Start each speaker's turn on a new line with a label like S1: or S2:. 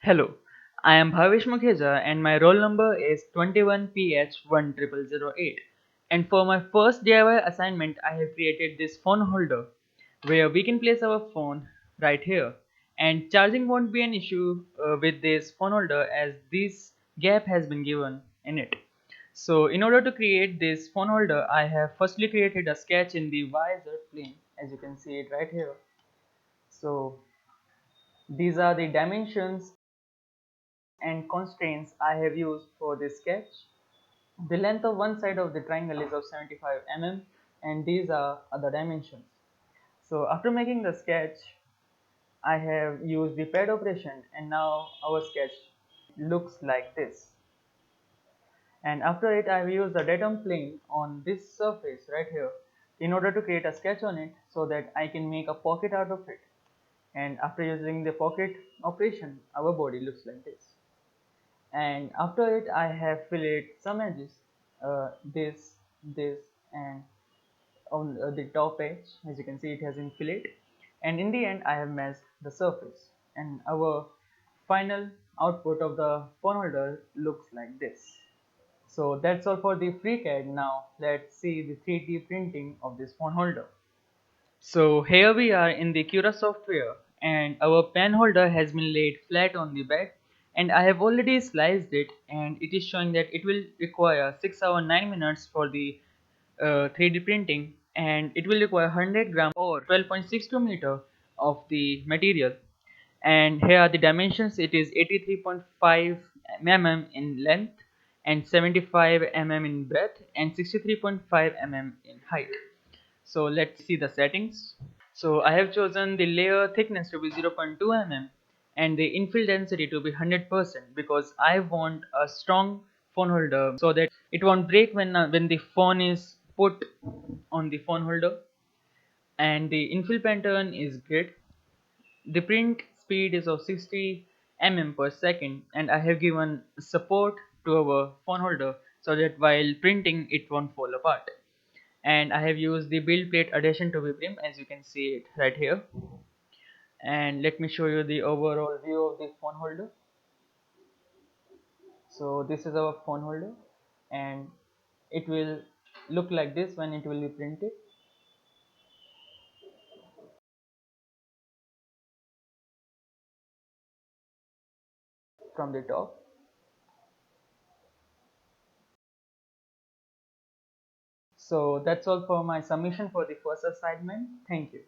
S1: Hello, I am Bhavesh Mukheja and my roll number is 21PH10008. And for my first DIY assignment, I have created this phone holder where we can place our phone right here. And charging won't be an issue with this phone holder as this gap has been given in it. So in order to create this phone holder, I have firstly created a sketch in the YZ plane, as you can see it right here. So these are the dimensions and constraints I have used for this sketch. The length of one side of the triangle is of 75 mm and these are other dimensions. So after making the sketch, I have used the pad operation and now our sketch looks like this. And after it, I have used the datum plane on this surface right here in order to create a sketch on it so that I can make a pocket out of it. And after using the pocket operation, our body looks like this. And after it I have filleted some edges, this and on the top edge, as you can see it has been filleted, and in the end I have masked the surface and our final output of the phone holder looks like this. So that's all for the FreeCAD. Now let's see the 3D printing of this phone holder. So here we are in the Cura software and our pen holder has been laid flat on the bed and I have already sliced it and it is showing that it will require 6 hours 9 minutes for the 3D printing and it will require 100 gram or 12.62 meter of the material. And here are the dimensions. It is 83.5 mm in length and 75 mm in breadth and 63.5 mm in height. So let's see the settings. So I have chosen the layer thickness to be 0.2 mm and the infill density to be 100% because I want a strong phone holder so that it won't break when the phone is put on the phone holder. And the infill pattern is grid. The print speed is of 60 mm per second and I have given support to our phone holder so that while printing it won't fall apart. And I have used the build plate adhesion to Vibrim, as you can see it right here. And let me show you the overall view of the phone holder. So this is our phone holder and it will look like this when it will be printed from the top. So that's all for my submission for the first assignment. Thank you.